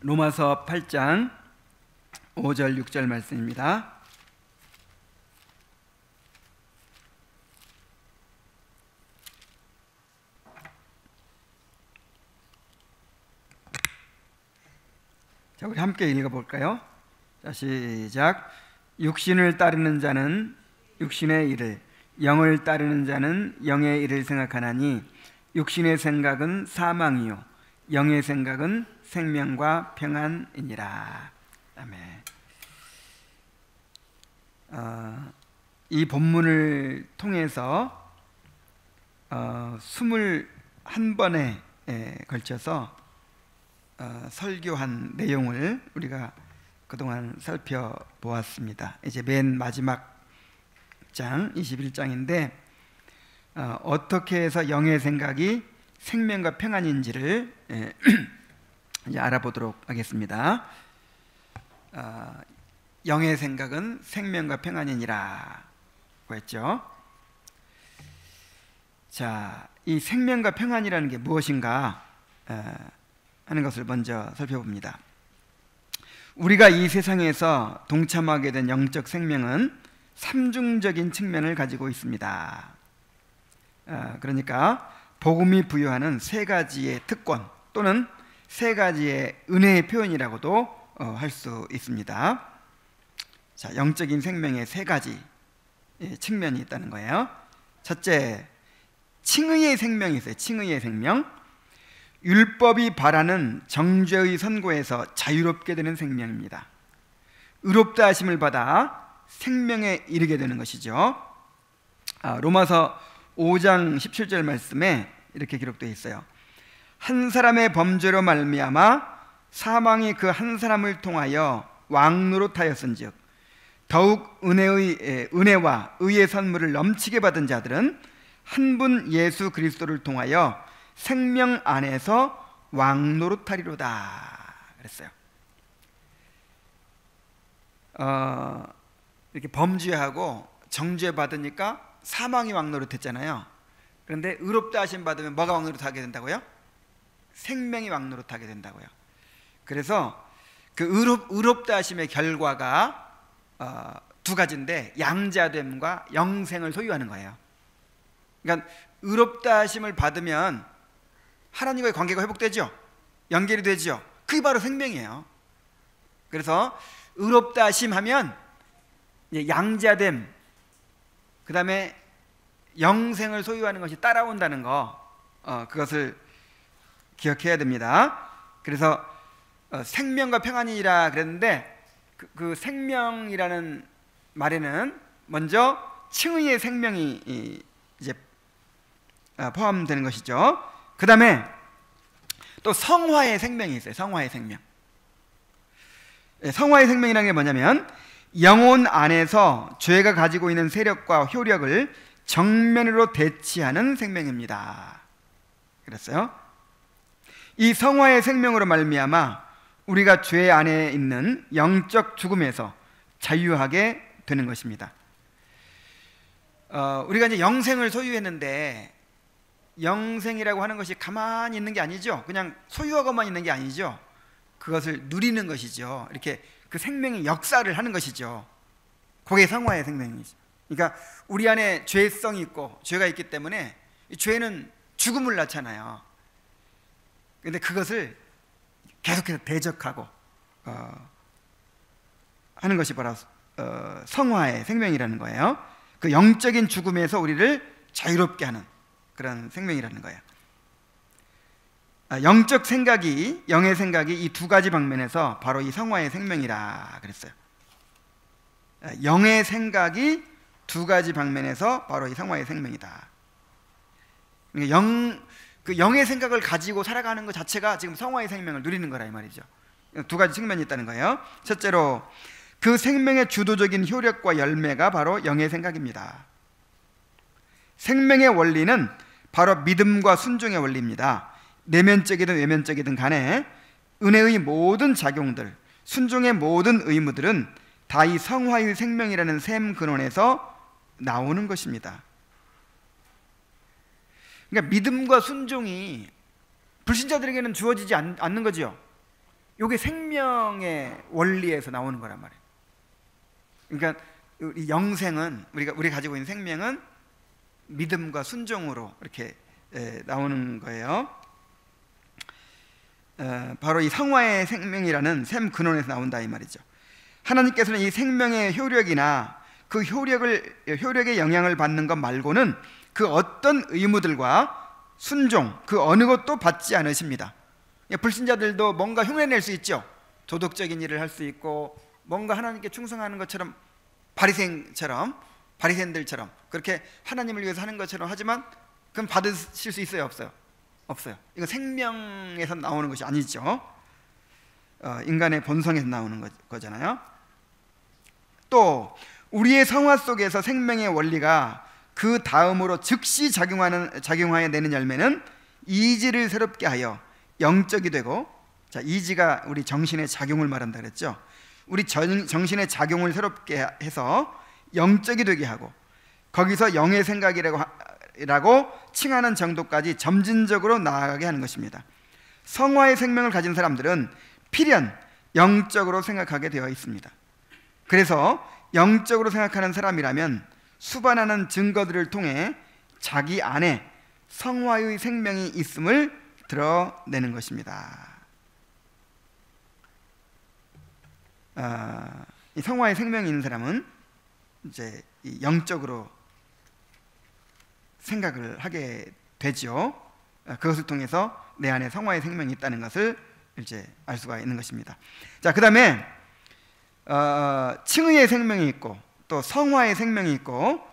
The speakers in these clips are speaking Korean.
로마서 8장 5절 6절 말씀입니다. 자, 우리 함께 읽어볼까요? 자, 시작. 육신을 따르는 자는 육신의 일을, 영을 따르는 자는 영의 일을 생각하나니 육신의 생각은 사망이요 영의 생각은 생명과 평안이니라. 아멘. 이 본문을 통해서 21번에 걸쳐서 설교한 내용을 우리가 그동안 살펴보았습니다. 이제 맨 마지막 장 21장인데 어떻게 해서 영의 생각이 생명과 평안인지를 이제 알아보도록 하겠습니다. 영의 생각은 생명과 평안이니라 고 했죠. 자, 이 생명과 평안이라는 게 무엇인가 하는 것을 먼저 살펴봅니다. 우리가 이 세상에서 동참하게 된 영적 생명은 삼중적인 측면을 가지고 있습니다. 그러니까 복음이 부여하는 세 가지의 특권 또는 세 가지의 은혜의 표현이라고도 할 수 있습니다. 자, 영적인 생명의 세 가지 측면이 있다는 거예요. 첫째, 칭의의 생명이 있어요. 칭의의 생명. 율법이 바라는 정죄의 선고에서 자유롭게 되는 생명입니다. 의롭다 하심을 받아 생명에 이르게 되는 것이죠. 로마서 5장 17절 말씀에 이렇게 기록되어 있어요. 한 사람의 범죄로 말미암아 사망이 그 한 사람을 통하여 왕노릇하였은즉 더욱 은혜와 의의 선물을 넘치게 받은 자들은 한 분 예수 그리스도를 통하여 생명 안에서 왕노릇하리로다 그랬어요. 이렇게 범죄하고 정죄 받으니까 사망이 왕노릇했잖아요. 그런데 의롭다 하심 받으면 뭐가 왕노릇하게 된다고요? 생명이 왕노릇하게 된다고요. 그래서 그 의롭다 하심의 결과가 두 가지인데 양자됨과 영생을 소유하는 거예요. 그러니까 의롭다 하심을 받으면 하나님과의 관계가 회복되죠. 연결이 되죠. 그게 바로 생명이에요. 그래서 의롭다 하심 하면 양자됨, 그 다음에 영생을 소유하는 것이 따라온다는 거, 그것을 기억해야 됩니다. 그래서 생명과 평안이라 그랬는데 그 생명이라는 말에는 먼저 칭의의 생명이 이제 포함되는 것이죠. 그 다음에 또 성화의 생명이 있어요. 성화의 생명. 성화의 생명이라는 게 뭐냐면 영혼 안에서 죄가 가지고 있는 세력과 효력을 정면으로 대치하는 생명입니다. 그랬어요. 이 성화의 생명으로 말미암아 우리가 죄 안에 있는 영적 죽음에서 자유하게 되는 것입니다. 우리가 이제 영생을 소유했는데 영생이라고 하는 것이 가만히 있는 게 아니죠. 그냥 소유하고만 있는 게 아니죠. 그것을 누리는 것이죠. 이렇게 그 생명의 역사를 하는 것이죠. 그게 성화의 생명이죠. 그러니까 우리 안에 죄성이 있고 죄가 있기 때문에 이 죄는 죽음을 낳잖아요. 그런데 그것을 계속해서 대적하고 하는 것이 바로 성화의 생명이라는 거예요. 그 영적인 죽음에서 우리를 자유롭게 하는 그런 생명이라는 거예요. 영적 생각이, 영의 생각이 이 두 가지 방면에서 바로 이 성화의 생명이라 그랬어요. 영의 생각이 두 가지 방면에서 바로 이 성화의 생명이다. 그 영의 생각을 가지고 살아가는 것 자체가 지금 성화의 생명을 누리는 거라 이 말이죠. 두 가지 측면이 있다는 거예요. 첫째로 그 생명의 주도적인 효력과 열매가 바로 영의 생각입니다. 생명의 원리는 바로 믿음과 순종의 원리입니다. 내면적이든 외면적이든 간에 은혜의 모든 작용들, 순종의 모든 의무들은 다 이 성화의 생명이라는 샘 근원에서 나오는 것입니다. 그러니까 믿음과 순종이 불신자들에게는 주어지지 않는 거죠. 이게 생명의 원리에서 나오는 거란 말이에요. 그러니까 우리 영생은 우리가 가지고 있는 생명은 믿음과 순종으로 이렇게 나오는 거예요. 바로 이 성화의 생명이라는 샘 근원에서 나온다 이 말이죠. 하나님께서는 이 생명의 효력이나 그 효력의 영향을 받는 것 말고는 그 어떤 의무들과 순종 그 어느 것도 받지 않으십니다. 불신자들도 뭔가 흉내낼 수 있죠. 도덕적인 일을 할 수 있고 뭔가 하나님께 충성하는 것처럼 바리새인들처럼 그렇게 하나님을 위해서 하는 것처럼 하지만 그럼 받으실 수 있어요? 없어요? 없어요. 이건 생명에서 나오는 것이 아니죠. 인간의 본성에서 나오는 거잖아요. 또 우리의 성화 속에서 생명의 원리가 그 다음으로 즉시 작용하여 내는 열매는 이지를 새롭게 하여 영적이 되고, 자, 이지가 우리 정신의 작용을 말한다 그랬죠. 우리 정신의 작용을 새롭게 해서 영적이 되게 하고 거기서 영의 생각이라고 칭하는 정도까지 점진적으로 나아가게 하는 것입니다. 성화의 생명을 가진 사람들은 필연 영적으로 생각하게 되어 있습니다. 그래서 영적으로 생각하는 사람이라면 수반하는 증거들을 통해 자기 안에 성화의 생명이 있음을 드러내는 것입니다. 이 성화의 생명이 있는 사람은 이제 영적으로 생각을 하게 되죠. 그것을 통해서 내 안에 성화의 생명이 있다는 것을 이제 알 수가 있는 것입니다. 자, 그 다음에 칭의의 생명이 있고 또 성화의 생명이 있고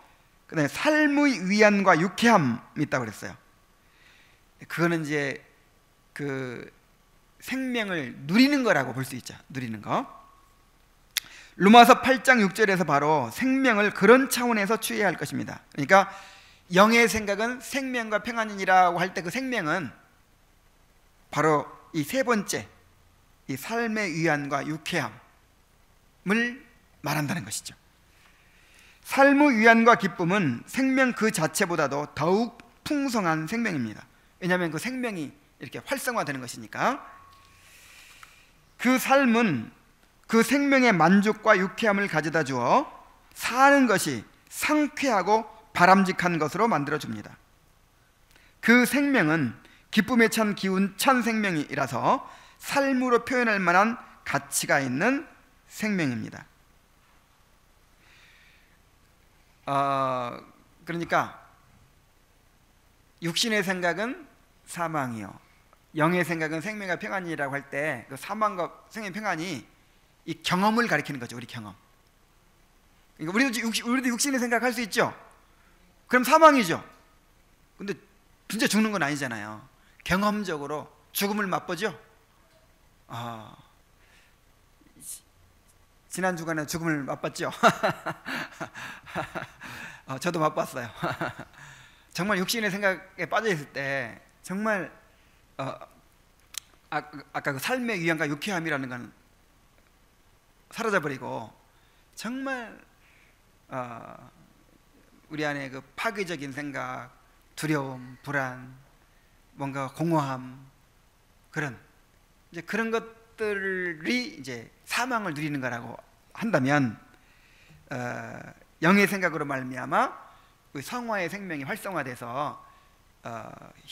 그 다음에 삶의 위안과 유쾌함이 있다고 그랬어요. 그거는 이제 그 생명을 누리는 거라고 볼 수 있죠. 누리는 거. 로마서 8장 6절에서 바로 생명을 그런 차원에서 취해야 할 것입니다. 그러니까 영의 생각은 생명과 평안이라고 할 때 그 생명은 바로 이 세 번째 이 삶의 위안과 유쾌함을 말한다는 것이죠. 삶의 위안과 기쁨은 생명 그 자체보다도 더욱 풍성한 생명입니다. 왜냐하면 그 생명이 이렇게 활성화되는 것이니까. 그 삶은 그 생명의 만족과 유쾌함을 가져다 주어 사는 것이 상쾌하고 바람직한 것으로 만들어줍니다. 그 생명은 기쁨에 찬 기운 찬 생명이라서 삶으로 표현할 만한 가치가 있는 생명입니다. 그러니까 육신의 생각은 사망이요 영의 생각은 생명과 평안이라고 할 때 그 사망과 생명 평안이 이 경험을 가리키는 거죠. 우리 경험. 그러니까 우리도 육신의 생각할 수 있죠. 그럼 사망이죠. 근데 진짜 죽는 건 아니잖아요. 경험적으로 죽음을 맛보죠. 지난 주간에 죽음을 맛봤죠. 저도 맛봤어요. 정말 육신의 생각에 빠져 있을 때 정말 아까 그 삶의 위안과 유쾌함이라는 건 사라져버리고 정말 우리 안에 그 파괴적인 생각, 두려움, 불안, 뭔가 공허함 그런 것들이 이제 사망을 누리는 거라고 한다면 영의 생각으로 말미암아 그 성화의 생명이 활성화돼서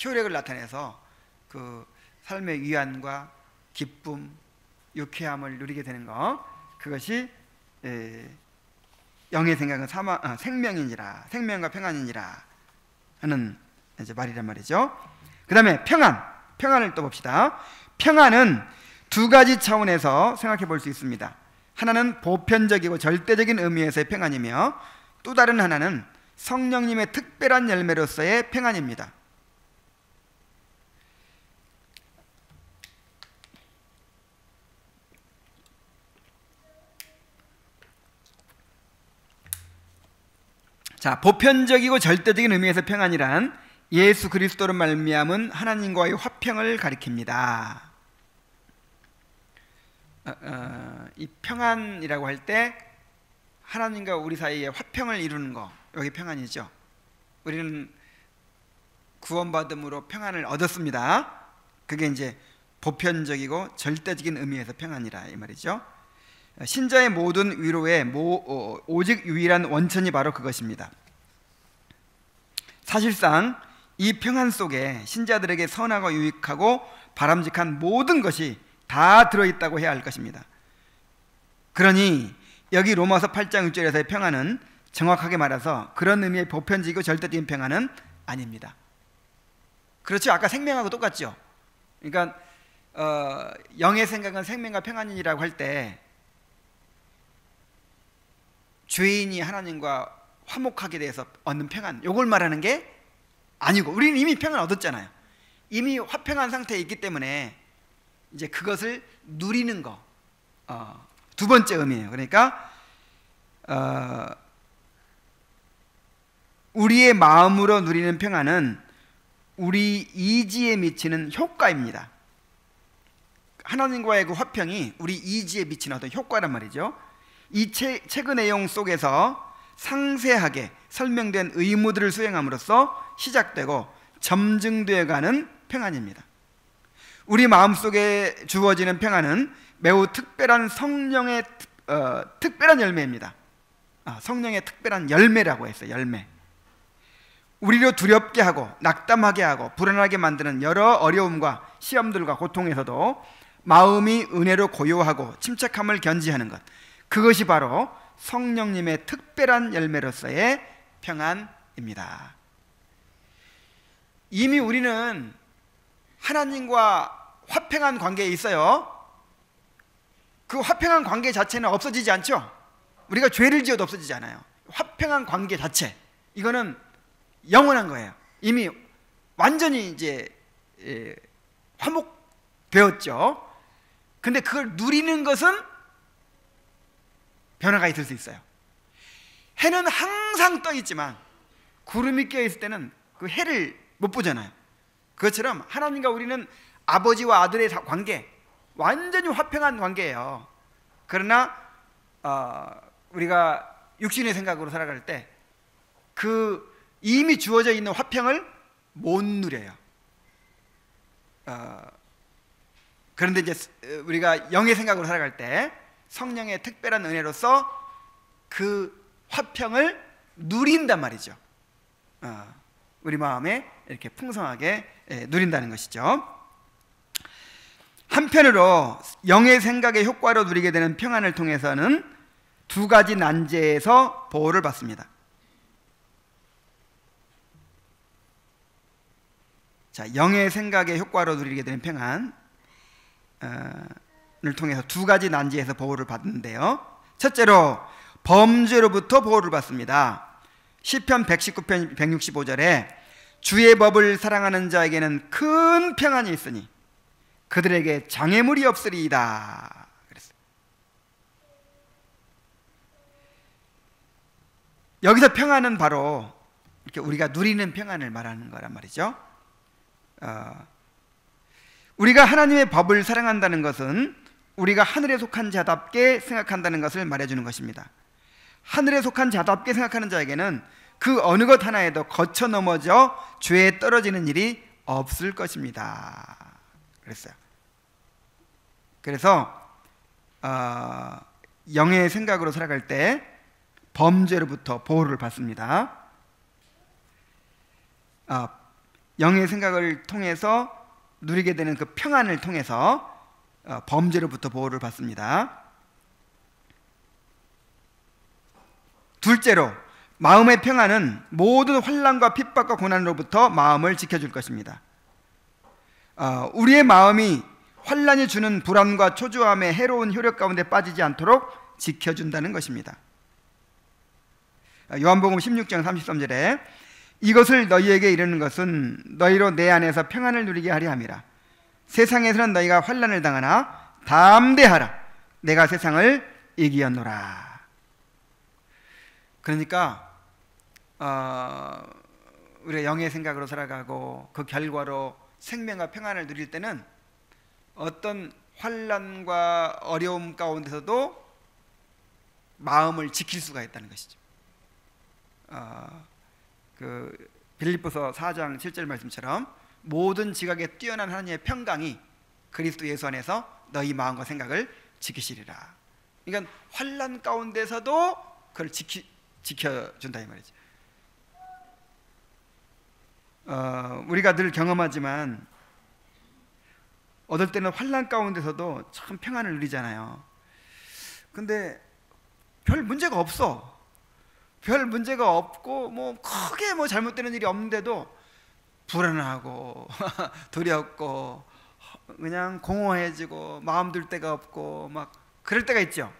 효력을 나타내서 그 삶의 위안과 기쁨, 유쾌함을 누리게 되는 것, 그것이 영의 생각은 생명이니라, 생명과 평안이니라 하는 이제 말이란 말이죠. 그 다음에 평안을 또 봅시다. 평안은 두 가지 차원에서 생각해 볼 수 있습니다. 하나는 보편적이고 절대적인 의미에서의 평안이며 또 다른 하나는 성령님의 특별한 열매로서의 평안입니다. 자, 보편적이고 절대적인 의미에서 평안이란 예수 그리스도로 말미암은 하나님과의 화평을 가리킵니다. 이 평안이라고 할 때 하나님과 우리 사이에 화평을 이루는 거, 여기 평안이죠. 우리는 구원받음으로 평안을 얻었습니다. 그게 이제 보편적이고 절대적인 의미에서 평안이라 이 말이죠. 신자의 모든 위로의 오직 유일한 원천이 바로 그것입니다. 사실상 이 평안 속에 신자들에게 선하고 유익하고 바람직한 모든 것이 다 들어있다고 해야 할 것입니다. 그러니 여기 로마서 8장 6절에서의 평안은 정확하게 말해서 그런 의미의 보편적이고 절대적인 평안은 아닙니다. 그렇죠? 아까 생명하고 똑같죠? 그러니까 영의 생각은 생명과 평안이라고 할 때 죄인이 하나님과 화목하게 돼서 얻는 평안, 이걸 말하는 게 아니고, 우리는 이미 평안 얻었잖아요. 이미 화평한 상태에 있기 때문에 이제 그것을 누리는 거, 두 번째 의미예요. 그러니까 우리의 마음으로 누리는 평안은 우리 이지에 미치는 효과입니다. 하나님과의 그 화평이 우리 이지에 미치는 어떤 효과란 말이죠. 이 책의 내용 속에서 상세하게 설명된 의무들을 수행함으로써 시작되고 점증되어가는 평안입니다. 우리 마음속에 주어지는 평안은 매우 특별한 성령의 특별한 열매입니다. 성령의 특별한 열매라고 했어요. 열매. 우리로 두렵게 하고 낙담하게 하고 불안하게 만드는 여러 어려움과 시험들과 고통에서도 마음이 은혜로 고요하고 침착함을 견지하는 것, 그것이 바로 성령님의 특별한 열매로서의 평안입니다. 이미 우리는 하나님과 화평한 관계에 있어요. 그 화평한 관계 자체는 없어지지 않죠. 우리가 죄를 지어도 없어지지 않아요. 화평한 관계 자체, 이거는 영원한 거예요. 이미 완전히 이제 화목되었죠. 근데 그걸 누리는 것은 변화가 있을 수 있어요. 해는 항상 떠 있지만 구름이 껴 있을 때는 그 해를 못 보잖아요. 그것처럼 하나님과 우리는 아버지와 아들의 관계, 완전히 화평한 관계예요. 그러나 우리가 육신의 생각으로 살아갈 때 그 이미 주어져 있는 화평을 못 누려요. 그런데 이제 우리가 영의 생각으로 살아갈 때 성령의 특별한 은혜로서 그 화평을 누린단 말이죠. 우리 마음에 이렇게 풍성하게 누린다는 것이죠. 한편으로 영의 생각의 효과로 누리게 되는 평안을 통해서는 두 가지 난제에서 보호를 받습니다. 자, 영의 생각의 효과로 누리게 되는 평안을 통해서 두 가지 난제에서 보호를 받는데요. 첫째로 범죄로부터 보호를 받습니다. 시편 119편 165절에 주의 법을 사랑하는 자에게는 큰 평안이 있으니 그들에게 장애물이 없으리이다 그랬어요. 여기서 평안은 바로 이렇게 우리가 누리는 평안을 말하는 거란 말이죠. 우리가 하나님의 법을 사랑한다는 것은 우리가 하늘에 속한 자답게 생각한다는 것을 말해주는 것입니다. 하늘에 속한 자답게 생각하는 자에게는 그 어느 것 하나에도 거쳐 넘어져 죄에 떨어지는 일이 없을 것입니다 그랬어요. 그래서 영의 생각으로 살아갈 때 범죄로부터 보호를 받습니다. 영의 생각을 통해서 누리게 되는 그 평안을 통해서 범죄로부터 보호를 받습니다. 둘째로 마음의 평안은 모든 환난과 핍박과 고난으로부터 마음을 지켜줄 것입니다. 우리의 마음이 환난이 주는 불안과 초조함의 해로운 효력 가운데 빠지지 않도록 지켜준다는 것입니다. 요한복음 16장 33절에 이것을 너희에게 이르는 것은 너희로 내 안에서 평안을 누리게 하려 함이라. 세상에서는 너희가 환난을 당하나 담대하라. 내가 세상을 이기었노라. 그러니까 우리가 영의 생각으로 살아가고 그 결과로 생명과 평안을 누릴 때는 어떤 환난과 어려움 가운데서도 마음을 지킬 수가 있다는 것이죠. 그 빌립보서 4장 7절 말씀처럼 모든 지각에 뛰어난 하나님의 평강이 그리스도 예수 안에서 너희 마음과 생각을 지키시리라. 그러니까 환난 가운데서도 그걸 지켜준다 이 말이죠. 우리가 늘 경험하지만 어떨 때는 환난 가운데서도 참 평안을 누리잖아요. 근데 별 문제가 없어. 별 문제가 없고 뭐 크게 뭐 잘못되는 일이 없는데도 불안하고 두렵고 그냥 공허해지고 마음 둘 데가 없고 막 그럴 때가 있죠.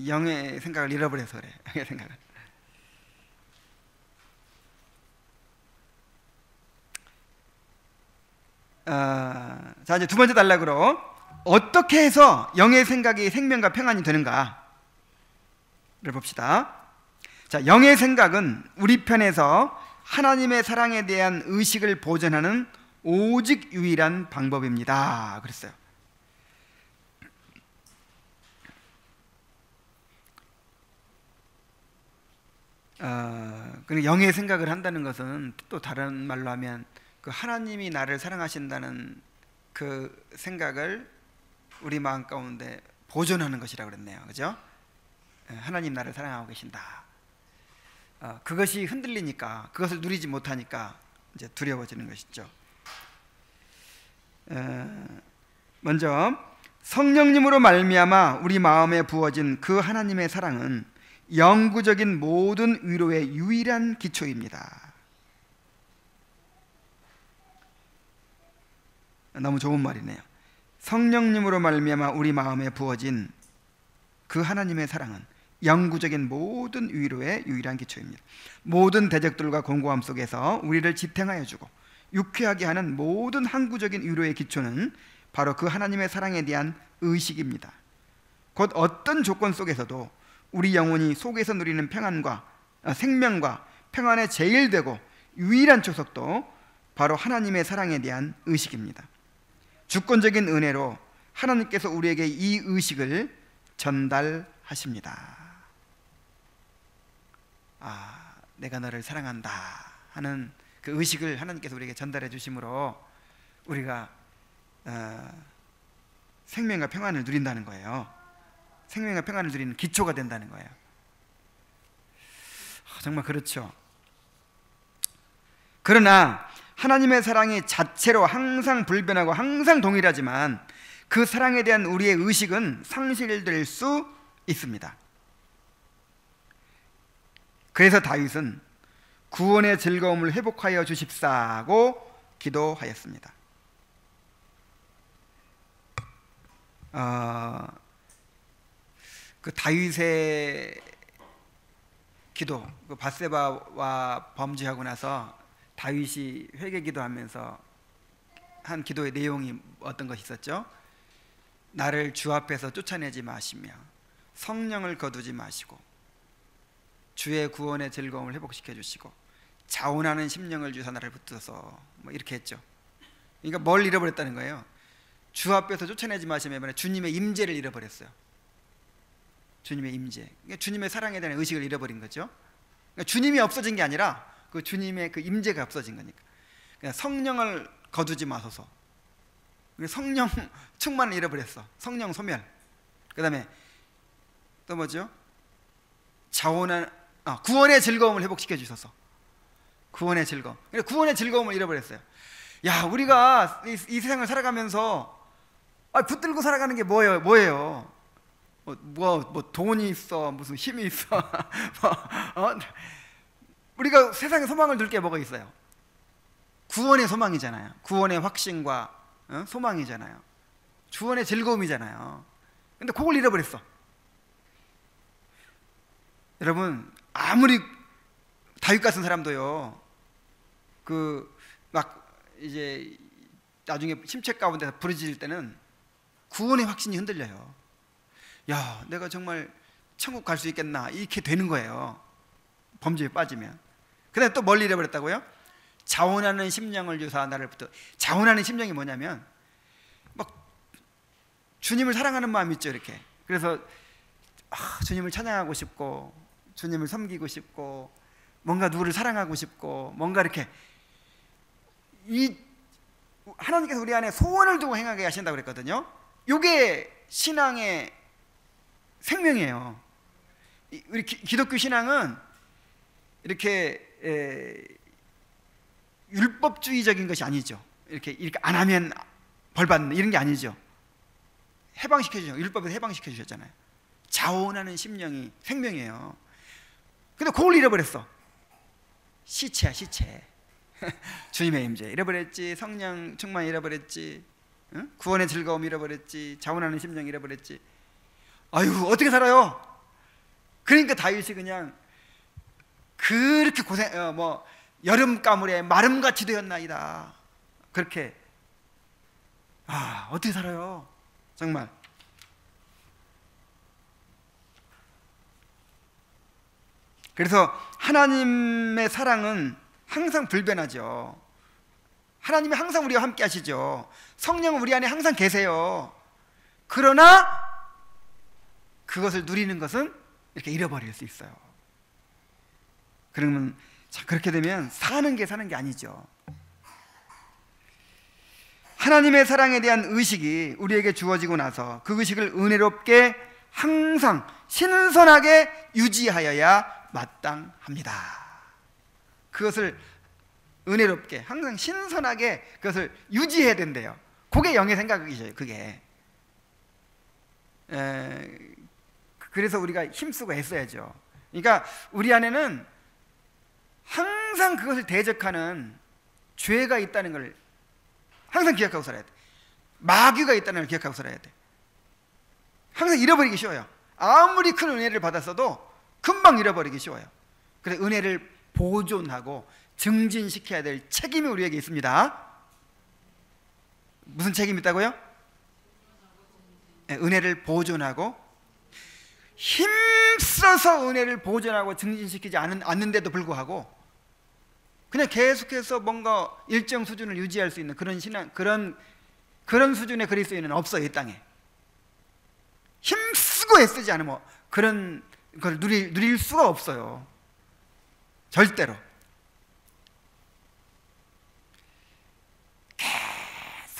영의 생각을 잃어버려서 그래. 영의 생각을. 자, 이제 두 번째 단락으로 어떻게 해서 영의 생각이 생명과 평안이 되는가를 봅시다. 자, 영의 생각은 우리 편에서 하나님의 사랑에 대한 의식을 보존하는 오직 유일한 방법입니다. 그랬어요. 그리고 영의 생각을 한다는 것은 또 다른 말로 하면 그 하나님이 나를 사랑하신다는 그 생각을 우리 마음 가운데 보존하는 것이라고 그랬네요. 그죠? 하나님 나를 사랑하고 계신다. 그것이 흔들리니까, 그것을 누리지 못하니까 이제 두려워지는 것이죠. 먼저 성령님으로 말미암아 우리 마음에 부어진 그 하나님의 사랑은 영구적인 모든 위로의 유일한 기초입니다. 너무 좋은 말이네요. 성령님으로 말미암아 우리 마음에 부어진 그 하나님의 사랑은 영구적인 모든 위로의 유일한 기초입니다. 모든 대적들과 공고함 속에서 우리를 지탱하여 주고 유쾌하게 하는 모든 항구적인 위로의 기초는 바로 그 하나님의 사랑에 대한 의식입니다. 곧 어떤 조건 속에서도 우리 영혼이 속에서 누리는 평안과 생명과 평안의 제일 되고 유일한 초석도 바로 하나님의 사랑에 대한 의식입니다. 주권적인 은혜로 하나님께서 우리에게 이 의식을 전달하십니다. 내가 너를 사랑한다 하는 그 의식을 하나님께서 우리에게 전달해 주심으로 우리가 생명과 평안을 누린다는 거예요. 생명과 평안을 누리는 기초가 된다는 거예요. 정말 그렇죠. 그러나 하나님의 사랑이 자체로 항상 불변하고 항상 동일하지만 그 사랑에 대한 우리의 의식은 상실될 수 있습니다. 그래서 다윗은 구원의 즐거움을 회복하여 주십사고 기도하였습니다. 그 다윗의 기도, 그 밧세바와 범죄하고 나서 다윗이 회개 기도하면서 한 기도의 내용이 어떤 것이 있었죠? 나를 주 앞에서 쫓아내지 마시며 성령을 거두지 마시고 주의 구원의 즐거움을 회복시켜 주시고 자원하는 심령을 주사 나를 붙들어서 뭐 이렇게 했죠. 그러니까 뭘 잃어버렸다는 거예요? 주 앞에서 쫓아내지 마시면 주님의 임재를 잃어버렸어요. 주님의 임재, 그러니까 주님의 사랑에 대한 의식을 잃어버린 거죠. 그러니까 주님이 없어진 게 아니라 그 주님의 그 임재가 없어진 거니까. 그러니까 성령을 거두지 마소서. 성령 충만을 잃어버렸어. 성령 소멸. 그 다음에 또 뭐죠? 구원의 즐거움을 회복시켜 주셔서. 구원의 즐거움. 그러니까 구원의 즐거움을 잃어버렸어요. 야, 우리가 이 세상을 살아가면서 붙들고 살아가는 게 뭐예요? 뭐 돈이 있어, 무슨 힘이 있어. 우리가 세상에 소망을 둘 게 뭐가 있어요? 구원의 소망이잖아요. 구원의 확신과 소망이잖아요. 구원의 즐거움이잖아요. 근데 그걸 잃어버렸어. 여러분, 아무리 다윗 같은 사람도요, 막 이제 나중에 심책 가운데서 부르짖을 때는 구원의 확신이 흔들려요. 야, 내가 정말 천국 갈 수 있겠나, 이렇게 되는 거예요. 범죄에 빠지면. 그 다음에 또 뭘 잃어버렸다고요? 자원하는 심령을 주사 나를 붙들어. 자원하는 심령이 뭐냐면 막 주님을 사랑하는 마음이 있죠. 이렇게. 그래서 주님을 찬양하고 싶고 주님을 섬기고 싶고 뭔가 누구를 사랑하고 싶고 뭔가 이렇게 이 하나님께서 우리 안에 소원을 두고 행하게 하신다고 그랬거든요. 이게 신앙의 생명이에요. 우리 기독교 신앙은 이렇게 율법주의적인 것이 아니죠. 이렇게 안 하면 벌 받는 이런 게 아니죠. 해방시켜 주죠. 율법에서 해방시켜 주셨잖아요. 자원하는 심령이 생명이에요. 근데 그걸 잃어버렸어. 시체야, 시체. 주님의 임재 잃어버렸지, 성령 충만 잃어버렸지, 응? 구원의 즐거움 잃어버렸지, 자원하는 심령 잃어버렸지. 아유, 어떻게 살아요? 그러니까 다윗이 그냥 그렇게 여름 가물에 마름같이 되었나이다. 그렇게 어떻게 살아요? 정말. 그래서 하나님의 사랑은 항상 불변하죠. 하나님이 항상 우리와 함께 하시죠. 성령은 우리 안에 항상 계세요. 그러나 그것을 누리는 것은 이렇게 잃어버릴 수 있어요. 그러면 그렇게 되면 사는 게 아니죠. 하나님의 사랑에 대한 의식이 우리에게 주어지고 나서 그 의식을 은혜롭게 항상 신선하게 유지하여야 마땅합니다. 그것을 은혜롭게 항상 신선하게 그것을 유지해야 된대요. 그게 영의 생각이죠. 그게. 그래서 우리가 힘쓰고 애써야죠. 그러니까 우리 안에는 항상 그것을 대적하는 죄가 있다는 걸 항상 기억하고 살아야 돼. 마귀가 있다는 걸 기억하고 살아야 돼. 항상 잃어버리기 쉬워요. 아무리 큰 은혜를 받았어도 금방 잃어버리기 쉬워요. 그래서 은혜를 보존하고 증진시켜야 될 책임이 우리에게 있습니다. 무슨 책임이 있다고요? 은혜를 보존하고, 힘써서 은혜를 보존하고 증진시키지 않는데도 불구하고 그냥 계속해서 뭔가 일정 수준을 유지할 수 있는 그런 신앙, 그런 수준의 그리스도인은 없어요. 이 땅에. 힘쓰고 애쓰지 않으면 그런 걸 누릴 수가 없어요. 절대로.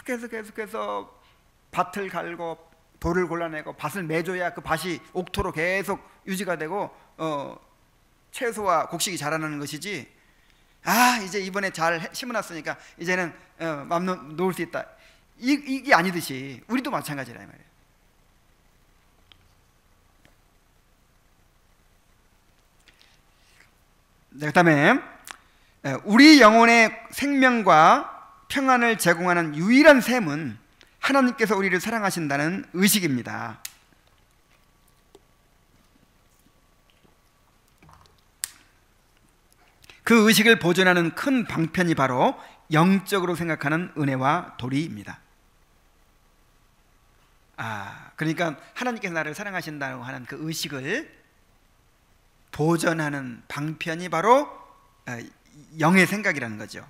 계속해서 밭을 갈고 돌을 골라내고 밭을 매줘야 그 밭이 옥토로 계속 유지가 되고 채소와 곡식이 자라나는 것이지, 이제 이번에 잘 심어놨으니까 이제는 맘 놓을 수 있다, 이게 아니듯이 우리도 마찬가지라 이 말이에요. 그 다음에 우리 영혼의 생명과 평안을 제공하는 유일한 셈은 하나님께서 우리를 사랑하신다는 의식입니다. 그 의식을 보존하는 큰 방편이 바로 영적으로 생각하는 은혜와 도리입니다. 그러니까 하나님께서 나를 사랑하신다고 하는 그 의식을 보존하는 방편이 바로 영의 생각이라는 거죠.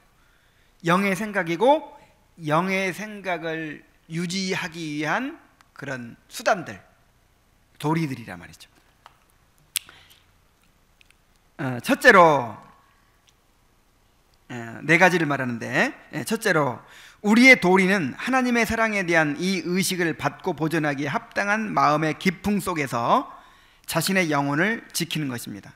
영의 생각이고, 영의 생각을 유지하기 위한 그런 수단들, 도리들이란 말이죠. 첫째로 4가지를 말하는데, 첫째로 우리의 도리는 하나님의 사랑에 대한 이 의식을 받고 보존하기에 합당한 마음의 기풍 속에서 자신의 영혼을 지키는 것입니다.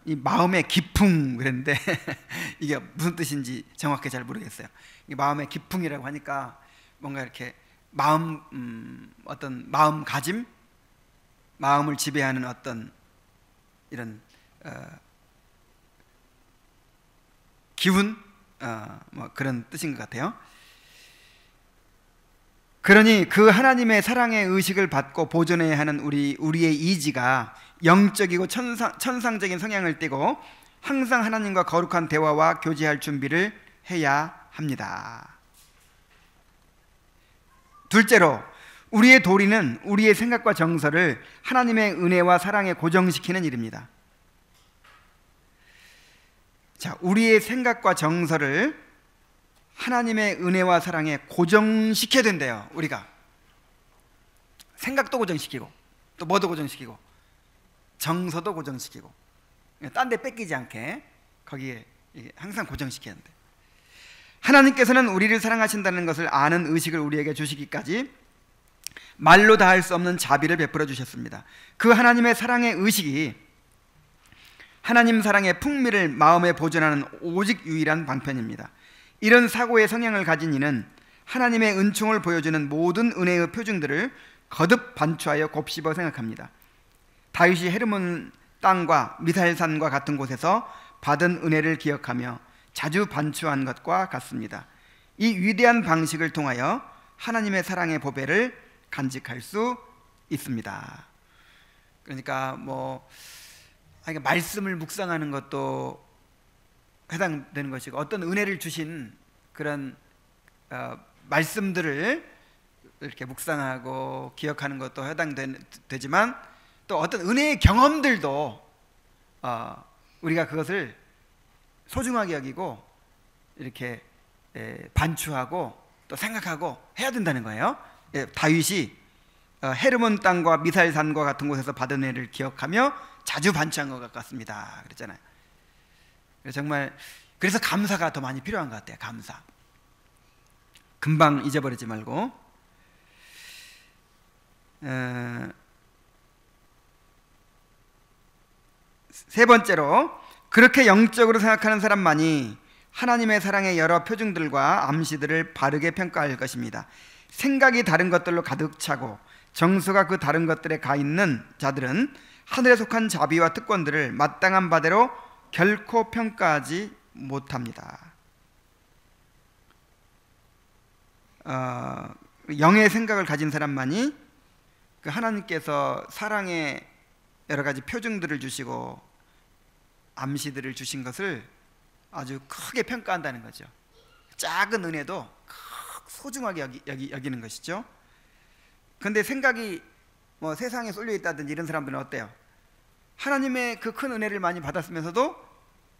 이 마음의 기풍 그랬는데 이게 무슨 뜻인지 정확히 잘 모르겠어요. 이 마음의 기풍이라고 하니까 뭔가 이렇게 어떤 마음가짐, 마음을 지배하는 어떤 이런 기운, 뭐 그런 뜻인 것 같아요. 그러니 그 하나님의 사랑의 의식을 받고 보존해야 하는 우리의 이지가 영적이고 천상적인 성향을 띠고 항상 하나님과 거룩한 대화와 교제할 준비를 해야 합니다. 둘째로 우리의 도리는 우리의 생각과 정서를 하나님의 은혜와 사랑에 고정시키는 일입니다. 자, 우리의 생각과 정서를 하나님의 은혜와 사랑에 고정시켜야 된대요. 우리가 생각도 고정시키고 또 뭐도 고정시키고 정서도 고정시키고 딴 데 뺏기지 않게 거기에 항상 고정시켜야 한대. 하나님께서는 우리를 사랑하신다는 것을 아는 의식을 우리에게 주시기까지 말로 다 할 수 없는 자비를 베풀어 주셨습니다. 그 하나님의 사랑의 의식이 하나님 사랑의 풍미를 마음에 보존하는 오직 유일한 방편입니다. 이런 사고의 성향을 가진 이는 하나님의 은총을 보여주는 모든 은혜의 표징들을 거듭 반추하여 곱씹어 생각합니다. 다윗이 헤르몬 땅과 미살산과 같은 곳에서 받은 은혜를 기억하며 자주 반추한 것과 같습니다. 이 위대한 방식을 통하여 하나님의 사랑의 보배를 간직할 수 있습니다. 그러니까 말씀을 묵상하는 것도 해당되는 것이고, 어떤 은혜를 주신 그런 말씀들을 이렇게 묵상하고 기억하는 것도 해당되지만, 또 어떤 은혜의 경험들도 우리가 그것을 소중하게 여기고 이렇게 반추하고 또 생각하고 해야 된다는 거예요. 다윗이 헤르몬 땅과 미살산과 같은 곳에서 받은 은혜를 기억하며 자주 반추한 것 같습니다. 그랬잖아요. 정말 그래서 감사가 더 많이 필요한 것 같아요. 감사. 금방 잊어버리지 말고. 세 번째로, 그렇게 영적으로 생각하는 사람만이 하나님의 사랑의 여러 표징들과 암시들을 바르게 평가할 것입니다. 생각이 다른 것들로 가득 차고 정서가 그 다른 것들에 가 있는 자들은 하늘에 속한 자비와 특권들을 마땅한 바대로 결코 평가하지 못합니다. 영의 생각을 가진 사람만이 그 하나님께서 사랑의 여러 가지 표징들을 주시고 암시들을 주신 것을 아주 크게 평가한다는 거죠. 작은 은혜도 소중하게 여기는 것이죠. 그런데 생각이 세상에 쏠려 있다든지 이런 사람들은 어때요? 하나님의 그 큰 은혜를 많이 받았으면서도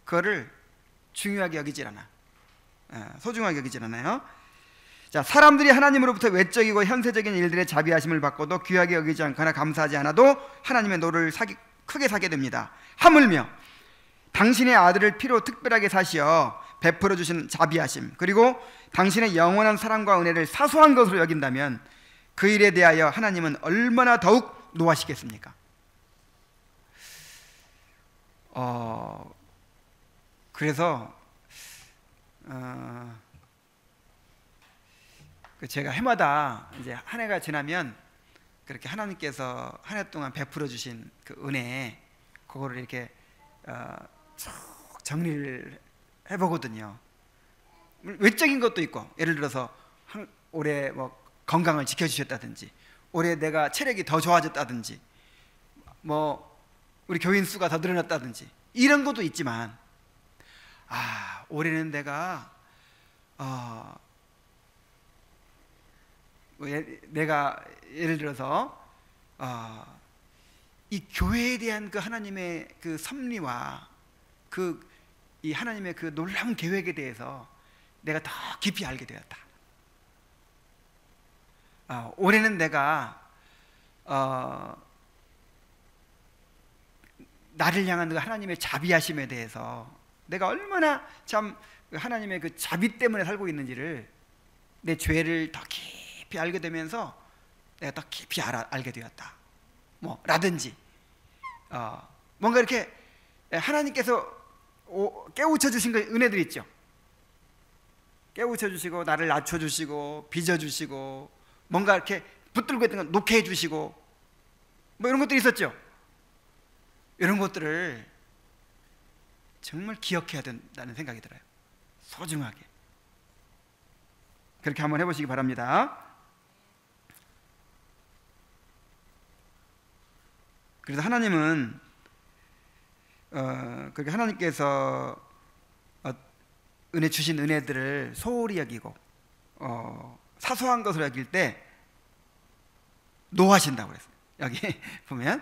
그거를 중요하게 여기질 않아. 소중하게 여기질 않아요. 자, 사람들이 하나님으로부터 외적이고 현세적인 일들의 자비하심을 받고도 귀하게 여기지 않거나 감사하지 않아도 하나님의 노를 크게 사게 됩니다. 하물며 당신의 아들을 피로 특별하게 사시어 베풀어 주신 자비하심, 그리고 당신의 영원한 사랑과 은혜를 사소한 것으로 여긴다면 그 일에 대하여 하나님은 얼마나 더욱 노하시겠습니까? 그래서 제가 해마다 이제 한 해가 지나면 그렇게 하나님께서 한 해 동안 베풀어 주신 그 은혜, 그거를 이렇게 쭉 정리를 해보거든요. 외적인 것도 있고, 예를 들어서 올해 건강을 지켜주셨다든지, 올해 내가 체력이 더 좋아졌다든지, 우리 교인 수가 더 늘어났다든지 이런 것도 있지만, 올해는 내가 내가 예를 들어서 이 교회에 대한 그 하나님의 그 섭리와 이 하나님의 그 놀라운 계획에 대해서 내가 더 깊이 알게 되었다. 올해는 내가 나를 향한 그 하나님의 자비하심에 대해서 내가 얼마나 참 하나님의 그 자비 때문에 살고 있는지를, 내 죄를 더 깊이 알게 되면서 내가 더 깊이 알게 되었다. 라든지 뭔가 이렇게 하나님께서 깨우쳐 주신 그 은혜들 있죠. 깨우쳐 주시고 나를 낮춰 주시고 빚어 주시고 뭔가 이렇게 붙들고 있던 건 놓게 해 주시고 이런 것들이 있었죠. 이런 것들을 정말 기억해야 된다는 생각이 들어요. 소중하게. 그렇게 한번 해보시기 바랍니다. 그래서 하나님은 그렇게 하나님께서 은혜 주신 은혜들을 소홀히 여기고 사소한 것으로 여길 때 노하신다고 그랬어요. 여기 보면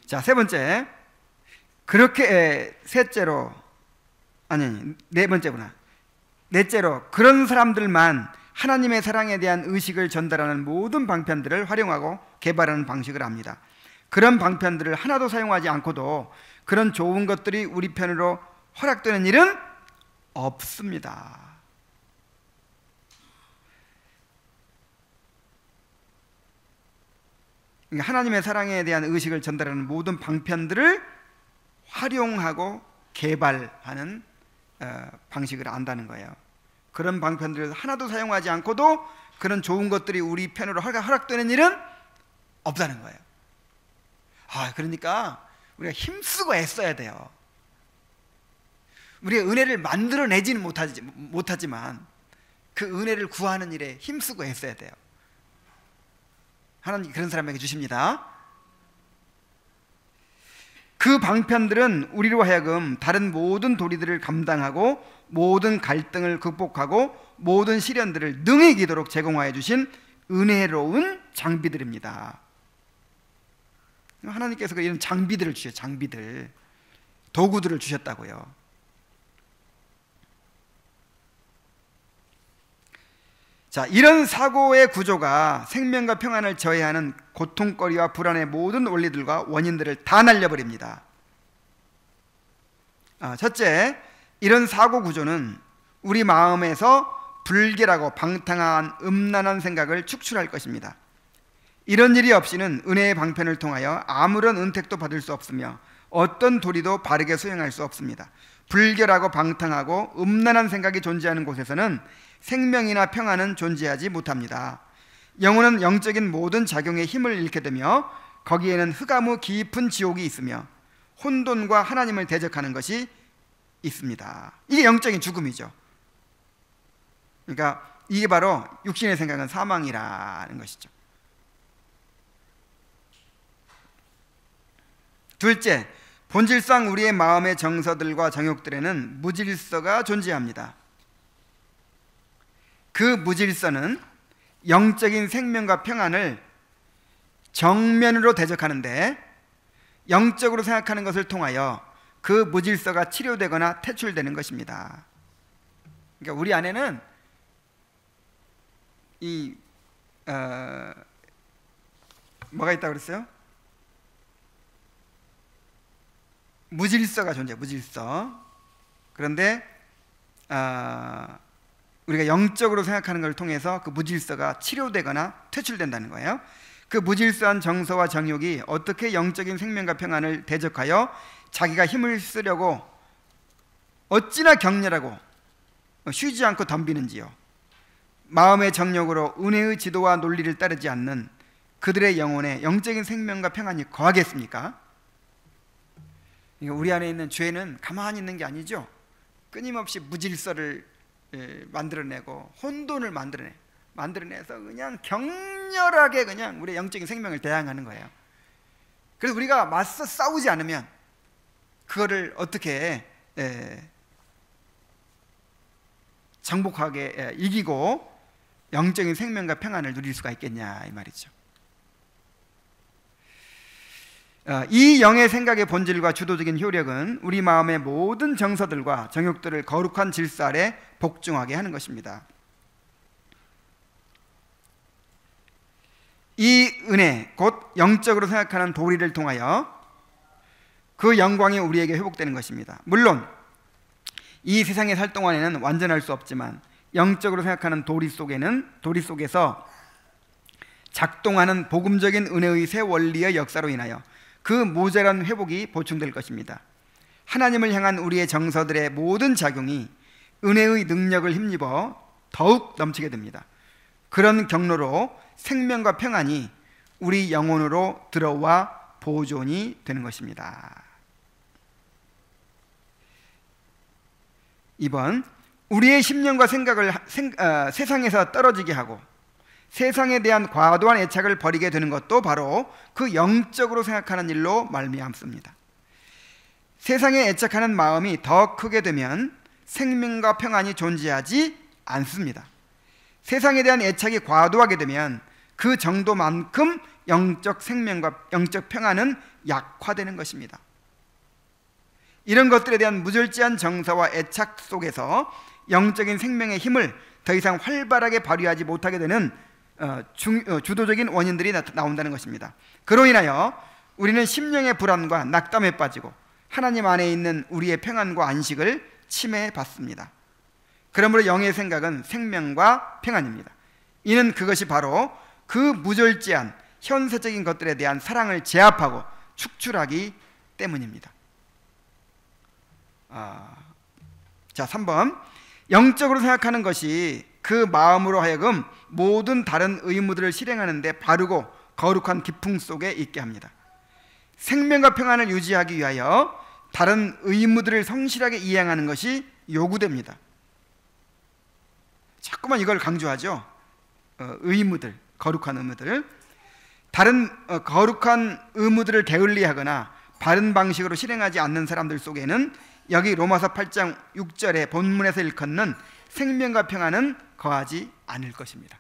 자, 세 번째, 그렇게 셋째로 네 번째구나. 넷째로, 그런 사람들만 하나님의 사랑에 대한 의식을 전달하는 모든 방편들을 활용하고 개발하는 방식을 압니다. 그런 방편들을 하나도 사용하지 않고도 그런 좋은 것들이 우리 편으로 허락되는 일은 없습니다. 하나님의 사랑에 대한 의식을 전달하는 모든 방편들을 활용하고 개발하는 방식을 안다는 거예요. 그런 방편들을 하나도 사용하지 않고도 그런 좋은 것들이 우리 편으로 허락되는 일은 없다는 거예요. 그러니까 우리가 힘쓰고 애써야 돼요. 우리가 은혜를 만들어내지는 못하지만 그 은혜를 구하는 일에 힘쓰고 애써야 돼요. 하나님 그런 사람에게 주십니다. 그 방편들은 우리로 하여금 다른 모든 도리들을 감당하고 모든 갈등을 극복하고 모든 시련들을 능히 이기도록 제공하여 주신 은혜로운 장비들입니다. 하나님께서 이런 장비들을 주셔요. 장비들, 도구들을 주셨다고요. 자, 이런 사고의 구조가 생명과 평안을 저해하는 고통거리와 불안의 모든 원리들과 원인들을 다 날려버립니다. 첫째, 이런 사고 구조는 우리 마음에서 불결하고 방탕한 음란한 생각을 축출할 것입니다. 이런 일이 없이는 은혜의 방편을 통하여 아무런 은택도 받을 수 없으며 어떤 도리도 바르게 수행할 수 없습니다. 불결하고 방탕하고 음란한 생각이 존재하는 곳에서는 생명이나 평안은 존재하지 못합니다. 영혼은 영적인 모든 작용에 힘을 잃게 되며 거기에는 흑암의 깊은 지옥이 있으며 혼돈과 하나님을 대적하는 것이 있습니다. 이게 영적인 죽음이죠. 그러니까 이게 바로 육신의 생각은 사망이라는 것이죠. 둘째, 본질상 우리의 마음의 정서들과 정욕들에는 무질서가 존재합니다. 그 무질서는 영적인 생명과 평안을 정면으로 대적하는데 영적으로 생각하는 것을 통하여 그 무질서가 치료되거나 퇴출되는 것입니다. 그러니까 우리 안에는 뭐가 있다고 그랬어요? 무질서가 존재해요. 무질서. 그런데 우리가 영적으로 생각하는 것을 통해서 그 무질서가 치료되거나 퇴출된다는 거예요. 그 무질서한 정서와 정욕이 어떻게 영적인 생명과 평안을 대적하여 자기가 힘을 쓰려고 어찌나 격렬하고 쉬지 않고 덤비는지요. 마음의 정욕으로 은혜의 지도와 논리를 따르지 않는 그들의 영혼에 영적인 생명과 평안이 거하겠습니까? 우리 안에 있는 죄는 가만히 있는 게 아니죠. 끊임없이 무질서를 만들어내고 혼돈을 만들어내서 그냥 격렬하게 그냥 우리의 영적인 생명을 대항하는 거예요. 그래서 우리가 맞서 싸우지 않으면 그거를 어떻게 정복하게 이기고 영적인 생명과 평안을 누릴 수가 있겠냐 이 말이죠. 이 영의 생각의 본질과 주도적인 효력은 우리 마음의 모든 정서들과 정욕들을 거룩한 질서 아래 복종하게 하는 것입니다. 이 은혜, 곧 영적으로 생각하는 도리를 통하여 그 영광이 우리에게 회복되는 것입니다. 물론 이 세상에 살 동안에는 완전할 수 없지만 영적으로 생각하는 도리 속에서 작동하는 복음적인 은혜의 새 원리의 역사로 인하여 그 모자란 회복이 보충될 것입니다. 하나님을 향한 우리의 정서들의 모든 작용이 은혜의 능력을 힘입어 더욱 넘치게 됩니다. 그런 경로로 생명과 평안이 우리 영혼으로 들어와 보존이 되는 것입니다. 2번, 우리의 심령과 생각을 세상에서 떨어지게 하고 세상에 대한 과도한 애착을 버리게 되는 것도 바로 그 영적으로 생각하는 일로 말미암습니다. 세상에 애착하는 마음이 더 크게 되면 생명과 평안이 존재하지 않습니다. 세상에 대한 애착이 과도하게 되면 그 정도만큼 영적 생명과 영적 평안은 약화되는 것입니다. 이런 것들에 대한 무절제한 정서와 애착 속에서 영적인 생명의 힘을 더 이상 활발하게 발휘하지 못하게 되는 주도적인 원인들이 나온다는 것입니다. 그로 인하여 우리는 심령의 불안과 낙담에 빠지고 하나님 안에 있는 우리의 평안과 안식을 침해받습니다. 그러므로 영의 생각은 생명과 평안입니다. 이는 그것이 바로 그 무절제한 현세적인 것들에 대한 사랑을 제압하고 축출하기 때문입니다. 자, 3번. 영적으로 생각하는 것이 그 마음으로 하여금 모든 다른 의무들을 실행하는 데 바르고 거룩한 기풍 속에 있게 합니다. 생명과 평안을 유지하기 위하여 다른 의무들을 성실하게 이행하는 것이 요구됩니다. 자꾸만 이걸 강조하죠. 의무들, 거룩한 의무들. 다른 거룩한 의무들을 게을리하거나 바른 방식으로 실행하지 않는 사람들 속에는 여기 로마서 8장 6절의 본문에서 일컫는 생명과 평안은 거하지 않을 것입니다.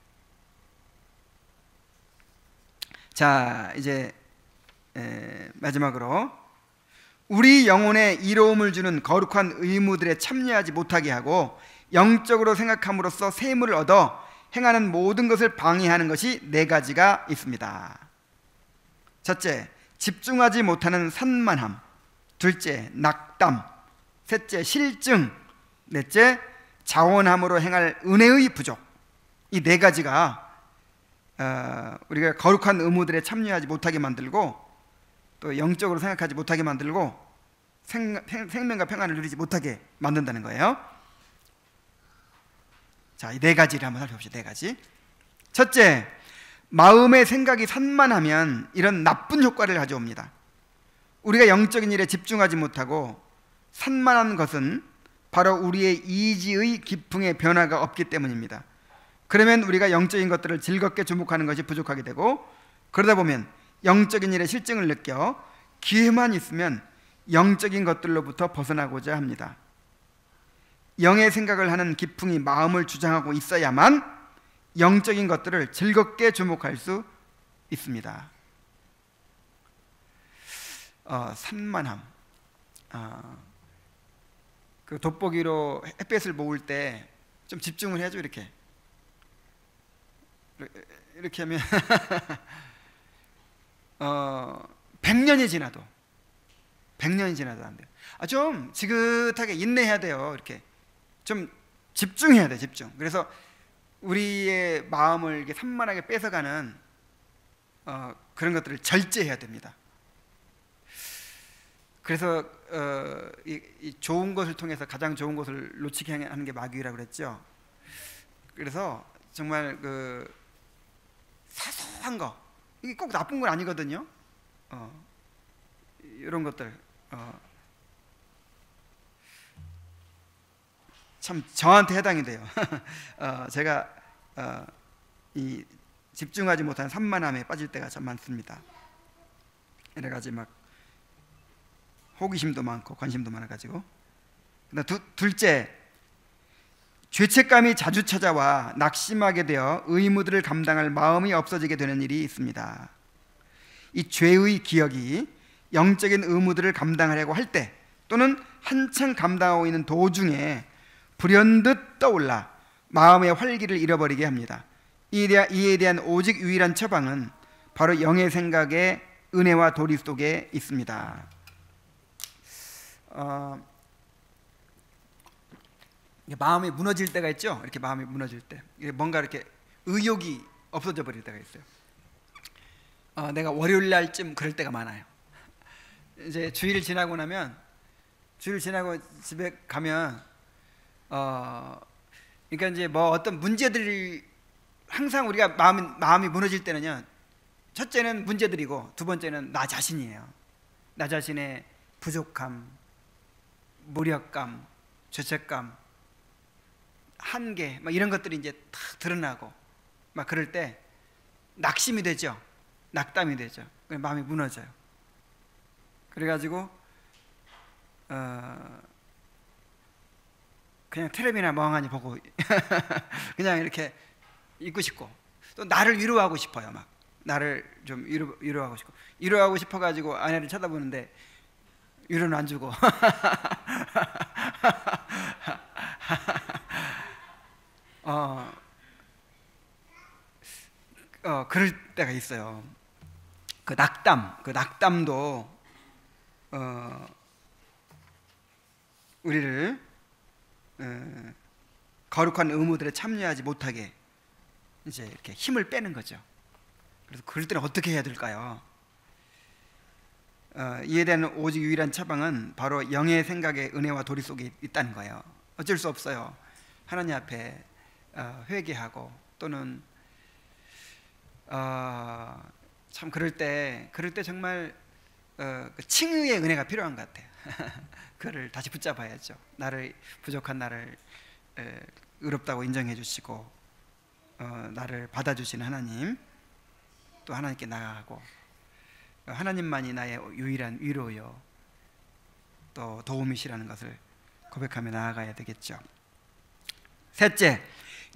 자, 이제 마지막으로 우리 영혼에 이로움을 주는 거룩한 의무들에 참여하지 못하게 하고 영적으로 생각함으로써 샘을 얻어 행하는 모든 것을 방해하는 것이 4가지가 있습니다. 첫째, 집중하지 못하는 산만함. 둘째, 낙담. 셋째, 실증. 넷째, 자원함으로 행할 은혜의 부족. 이 4가지가 우리가 거룩한 의무들에 참여하지 못하게 만들고 또 영적으로 생각하지 못하게 만들고 생명과 평안을 누리지 못하게 만든다는 거예요. 자, 이 4가지를 한번 살펴봅시다. 4가지. 첫째, 마음의 생각이 산만하면 이런 나쁜 효과를 가져옵니다. 우리가 영적인 일에 집중하지 못하고 산만한 것은 바로 우리의 이지의 기풍의 변화가 없기 때문입니다. 그러면 우리가 영적인 것들을 즐겁게 주목하는 것이 부족하게 되고, 그러다 보면 영적인 일에 실증을 느껴 기회만 있으면 영적인 것들로부터 벗어나고자 합니다. 영의 생각을 하는 기풍이 마음을 주장하고 있어야만 영적인 것들을 즐겁게 주목할 수 있습니다. 산만함. 그 돋보기로 햇볕을 모을 때 좀 집중을 해야죠. 이렇게 하면 100년이 지나도 안 돼요. 좀 지긋하게 인내해야 돼요. 이렇게 좀 집중해야 돼. 집중. 그래서 우리의 마음을 이렇게 산만하게 뺏어가는 그런 것들을 절제해야 됩니다. 그래서 이 좋은 것을 통해서 가장 좋은 것을 놓치게 하는 게 마귀라고 그랬죠. 그래서 정말 그 사소한 거, 이게 꼭 나쁜 건 아니거든요. 이런 것들 참 저한테 해당이 돼요. 제가 이 집중하지 못한 산만함에 빠질 때가 참 많습니다. 여러 가지 막 호기심도 많고 관심도 많아가지고. 둘째, 죄책감이 자주 찾아와 낙심하게 되어 의무들을 감당할 마음이 없어지게 되는 일이 있습니다. 이 죄의 기억이 영적인 의무들을 감당하려고 할 때 또는 한창 감당하고 있는 도중에 불현듯 떠올라 마음의 활기를 잃어버리게 합니다. 이에 대한 오직 유일한 처방은 바로 영의 생각의 은혜와 도리 속에 있습니다. 마음이 무너질 때가 있죠. 이렇게 마음이 무너질 때 뭔가 이렇게 의욕이 없어져 버릴 때가 있어요. 내가 월요일 날쯤 그럴 때가 많아요. 이제 주일 지나고 집에 가면 그러니까 이제 뭐 어떤 문제들이 항상 우리가 마음이 무너질 때는요, 첫째는 문제들이고 두 번째는 나 자신이에요. 나 자신의 부족함, 무력감, 죄책감, 한계, 막 이런 것들이 이제 탁 드러나고 막 그럴 때 낙심이 되죠. 낙담이 되죠. 마음이 무너져요. 그래가지고 그냥 텔레비나 멍하니 보고 그냥 이렇게 있고 싶고, 또 나를 위로하고 싶어요. 막 나를 좀 위로하고 싶어가지고 아내를 쳐다보는데 위로는 안 주고. 그럴 때가 있어요. 그 낙담도 우리를 거룩한 의무들에 참여하지 못하게 이제 이렇게 힘을 빼는 거죠. 그래서 그럴 때는 어떻게 해야 될까요? 이에 대한 오직 유일한 처방은 바로 영의 생각의 은혜와 도리 속에 있다는 거예요. 어쩔 수 없어요. 하나님 앞에 회개하고 또는 참 그럴 때 정말 그 칭의의 은혜가 필요한 것 같아요. 그를 다시 붙잡아야죠. 부족한 나를 의롭다고 인정해 주시고 나를 받아주시는 하나님, 또 하나님께 나아가고 하나님만이 나의 유일한 위로요 또 도움이시라는 것을 고백하며 나아가야 되겠죠. 셋째,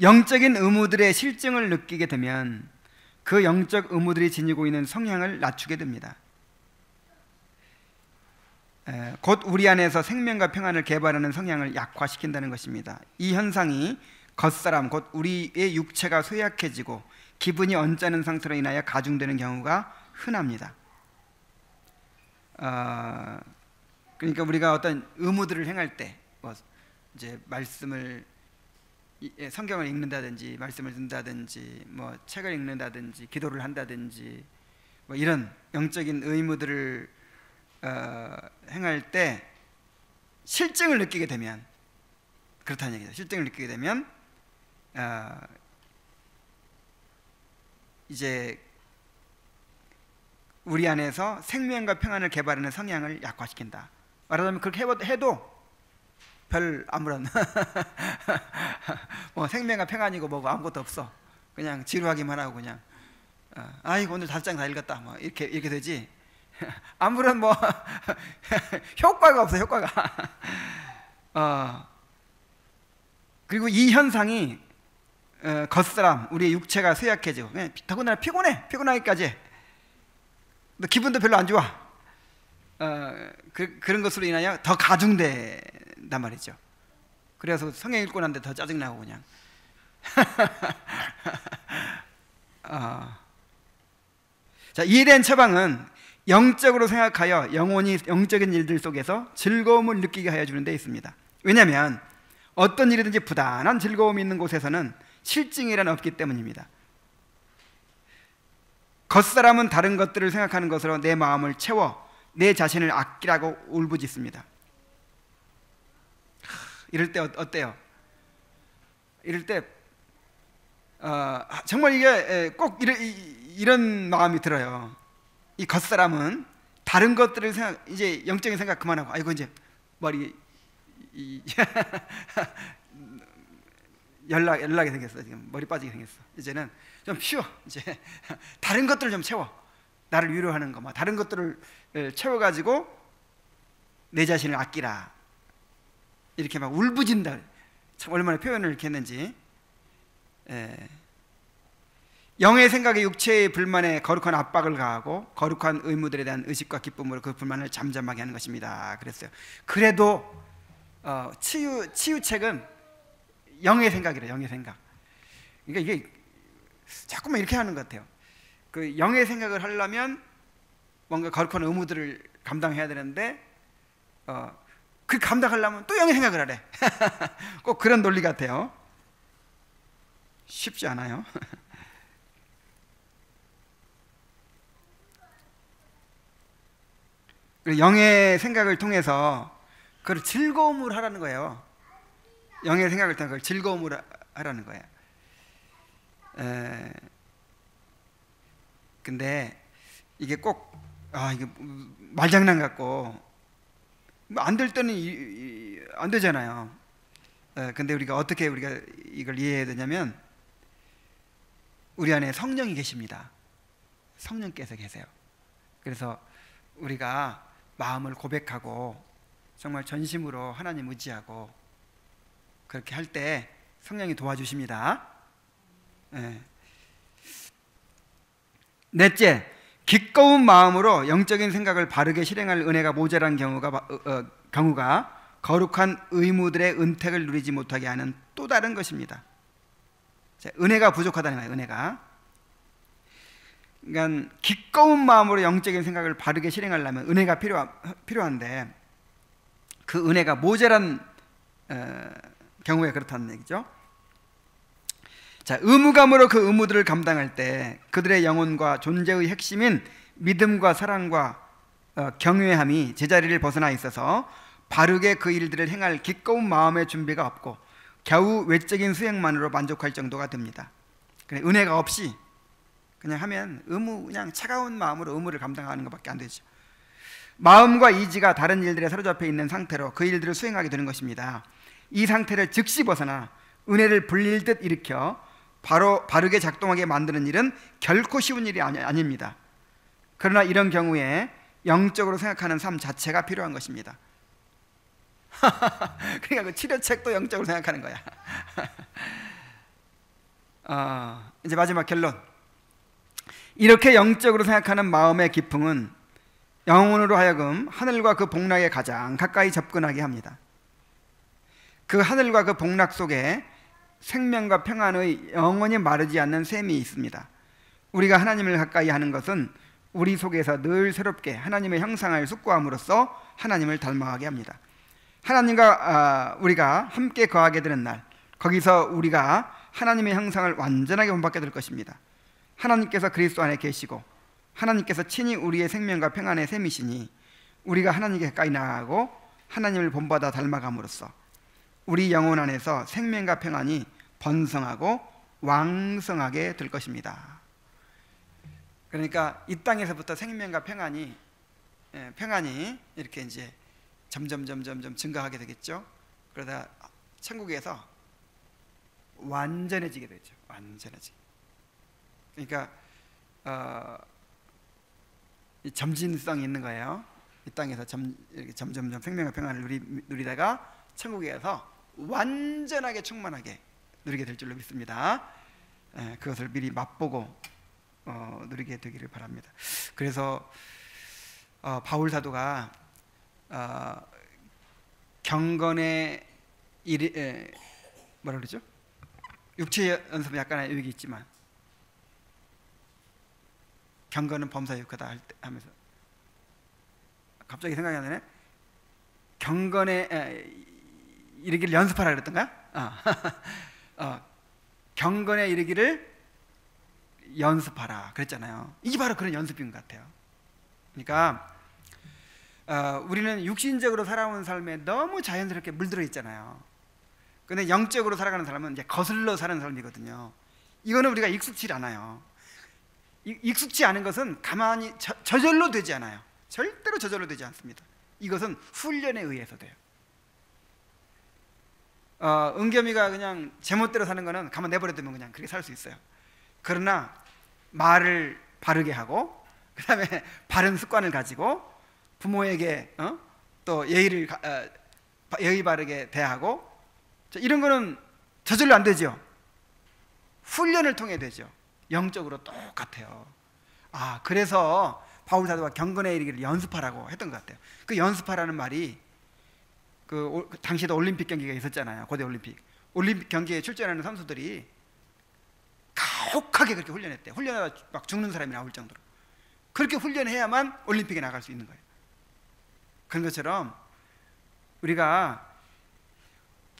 영적인 의무들의 실증을 느끼게 되면 그 영적 의무들이 지니고 있는 성향을 낮추게 됩니다. 곧 우리 안에서 생명과 평안을 개발하는 성향을 약화시킨다는 것입니다. 이 현상이 겉사람, 곧 우리의 육체가 쇠약해지고 기분이 언짢은 상태로 인하여 가중되는 경우가 흔합니다. 그러니까 우리가 어떤 의무들을 행할 때, 이제 성경을 읽는다든지, 말씀을 듣는다든지, 책을 읽는다든지, 기도를 한다든지, 이런 영적인 의무들을 행할 때 실증을 느끼게 되면, 그렇다는 얘기죠. 실증을 느끼게 되면 이제 우리 안에서 생명과 평안을 개발하는 성향을 약화시킨다. 말하자면 그렇게 해도 별 아무런 생명과 평안이고 뭐고 아무것도 없어. 그냥 지루하기만 하고 그냥 아이고 오늘 5장 다 읽었다 이렇게 되지. 아무런 효과가 없어. 효과가. 그리고 이 현상이 겉사람, 우리의 육체가 쇠약해지고 더군다나 피곤하기까지 너 기분도 별로 안 좋아. 그런 것으로 인하여 더 가중된단 말이죠. 그래서 성경 읽고 난데 더 짜증나고 그냥. 자, 이에 대한 처방은 영적으로 생각하여 영혼이 영적인 일들 속에서 즐거움을 느끼게 하여 주는 데 있습니다. 왜냐하면 어떤 일이든지 부단한 즐거움이 있는 곳에서는 실증이란 없기 때문입니다. 겉사람은 다른 것들을 생각하는 것으로 내 마음을 채워 내 자신을 아끼라고 울부짖습니다. 이럴 때 어때요? 이럴 때 정말 이게 꼭 이런 마음이 들어요. 이 겉사람은 다른 것들을 이제 영적인 생각 그만하고 아이고 이제 머리 연락이 생겼어. 지금 머리 빠지게 생겼어. 이제는 좀 쉬어. 이제 다른 것들을 좀 채워. 나를 위로하는 거, 다른 것들을 채워가지고 내 자신을 아끼라. 이렇게 막 울부짖는다. 참 얼마나 표현을 이렇게 했는지. 영의 생각에 육체의 불만에 거룩한 압박을 가하고 거룩한 의무들에 대한 의식과 기쁨으로 그 불만을 잠잠하게 하는 것입니다. 그랬어요. 그래도 치유책은 영의 생각이래. 영의 생각. 그러니까 이게 자꾸만 이렇게 하는 것 같아요. 그 영의 생각을 하려면 뭔가 거룩한 의무들을 감당해야 되는데 그 감당하려면 또 영의 생각을 하래. 꼭 그런 논리 같아요. 쉽지 않아요. 영의 생각을 통해서 그걸 즐거움으로 하라는 거예요. 영의 생각을 통해서 그걸 즐거움으로 하라는 거예요. 근데 이게 꼭 이게 말장난 같고 안 될 때는 안 되잖아요. 근데 우리가 어떻게 이걸 이해해야 되냐면 우리 안에 성령이 계십니다. 성령께서 계세요. 그래서 우리가 마음을 고백하고 정말 전심으로 하나님 의지하고 그렇게 할 때 성령이 도와주십니다. 넷째, 기꺼운 마음으로 영적인 생각을 바르게 실행할 은혜가 모자란 경우가 거룩한 의무들의 은택을 누리지 못하게 하는 또 다른 것입니다. 은혜가 부족하다는 거예요. 은혜가. 그러니까 기꺼운 마음으로 영적인 생각을 바르게 실행하려면 은혜가 필요한데 그 은혜가 모자란 경우에 그렇다는 얘기죠. 자, 의무감으로 그 의무들을 감당할 때 그들의 영혼과 존재의 핵심인 믿음과 사랑과 경외함이 제자리를 벗어나 있어서 바르게 그 일들을 행할 기꺼운 마음의 준비가 없고 겨우 외적인 수행만으로 만족할 정도가 됩니다. 은혜가 없이 그냥 하면 그냥 차가운 마음으로 의무를 감당하는 것밖에 안 되죠. 마음과 이지가 다른 일들에 사로잡혀 있는 상태로 그 일들을 수행하게 되는 것입니다. 이 상태를 즉시 벗어나 은혜를 불릴 듯 일으켜 바르게 작동하게 만드는 일은 결코 쉬운 일이 아닙니다. 그러나 이런 경우에 영적으로 생각하는 삶 자체가 필요한 것입니다. 그러니까 그 치료책도 영적으로 생각하는 거야. 이제 마지막 결론. 이렇게 영적으로 생각하는 마음의 기풍은 영혼으로 하여금 하늘과 그 복락에 가장 가까이 접근하게 합니다. 그 하늘과 그 복락 속에 생명과 평안의 영원히 마르지 않는 샘이 있습니다. 우리가 하나님을 가까이 하는 것은 우리 속에서 늘 새롭게 하나님의 형상을 숙고함으로써 하나님을 닮아가게 합니다. 하나님과 우리가 함께 거하게 되는 날, 거기서 우리가 하나님의 형상을 완전하게 본받게 될 것입니다. 하나님께서 그리스도 안에 계시고 하나님께서 친히 우리의 생명과 평안의 샘이시니 우리가 하나님께 가까이 나아가고 하나님을 본받아 닮아감으로써 우리 영혼 안에서 생명과 평안이 번성하고 왕성하게 될 것입니다. 그러니까 이 땅에서부터 생명과 평안이 이렇게 이제 점점 증가하게 되겠죠. 그러다 천국에서 완전해지게 되죠. 완전해지게. 그러니까 이 점진성이 있는 거예요. 이 땅에서 이렇게 점점 생명과 평안을 누리다가 천국에서 완전하게 충만하게 누리게 될 줄로 믿습니다. 그것을 미리 맛보고 누리게 되기를 바랍니다. 그래서 바울 사도가 경건의 뭐라 그러죠? 육체 연습은 약간의 의욕이 있지만 경건은 범사에 육하다 하면서 갑자기 생각이 안 나네. 경건에 이르기를 연습하라 그랬던가? 경건에 이르기를 연습하라 그랬잖아요. 이게 바로 그런 연습인 것 같아요. 그러니까 우리는 육신적으로 살아온 삶에 너무 자연스럽게 물들어 있잖아요. 근데 영적으로 살아가는 사람은 이제 거슬러 사는 삶이거든요. 이거는 우리가 익숙치 않아요. 익숙치 않은 것은 가만히 저절로 되지 않아요. 절대로 저절로 되지 않습니다. 이것은 훈련에 의해서 돼요. 은겸이가 그냥 제멋대로 사는 거는 가만 내버려두면 그냥 그렇게 살 수 있어요. 그러나 말을 바르게 하고 그 다음에 바른 습관을 가지고 부모에게 또 예의 바르게 대하고 이런 거는 저절로 안 되죠. 훈련을 통해 되죠. 영적으로 똑같아요. 그래서 바울 사도가 경건에 이르기를 연습하라고 했던 것 같아요. 그 연습하라는 말이 그 당시에도 올림픽 경기가 있었잖아요. 고대 올림픽 경기에 출전하는 선수들이 가혹하게 그렇게 훈련했대요. 훈련하다 막 죽는 사람이 나올 정도로 그렇게 훈련해야만 올림픽에 나갈 수 있는 거예요. 그런 것처럼 우리가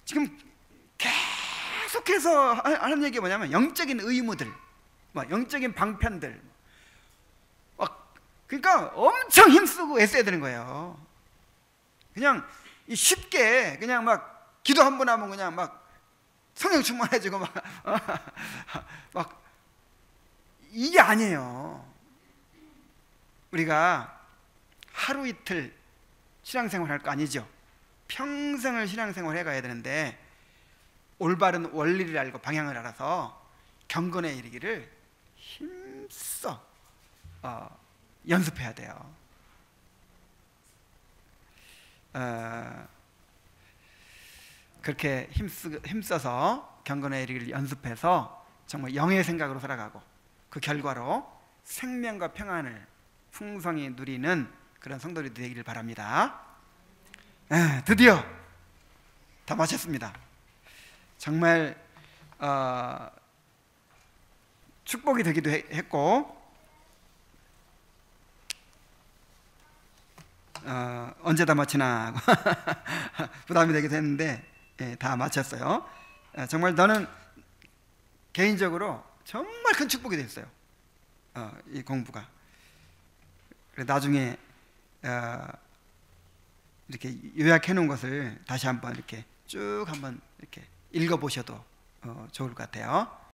지금 계속해서 하는 얘기가 뭐냐면 영적인 의무들, 영적인 방편들, 그러니까 엄청 힘쓰고 애써야 되는 거예요. 그냥 쉽게 그냥 막 기도 한 번 하면 그냥 막 성령 충만해지고 막 이게 아니에요. 우리가 하루 이틀 신앙생활 할 거 아니죠. 평생을 신앙생활 해가야 되는데 올바른 원리를 알고 방향을 알아서 경건에 이르기를 힘써 연습해야 돼요. 그렇게 힘써서 경건에 이르기를 연습해서 정말 영의 생각으로 살아가고 그 결과로 생명과 평안을 풍성히 누리는 그런 성도들이 되기를 바랍니다. 드디어 다 마쳤습니다. 정말 축복이 되기도 했고 언제 다 마치나 부담이 되기도 했는데 다 마쳤어요. 정말 저는 개인적으로 정말 큰 축복이 됐어요. 이 공부가. 나중에 이렇게 요약해 놓은 것을 다시 한번 이렇게 쭉 한번 이렇게 읽어 보셔도 좋을 것 같아요.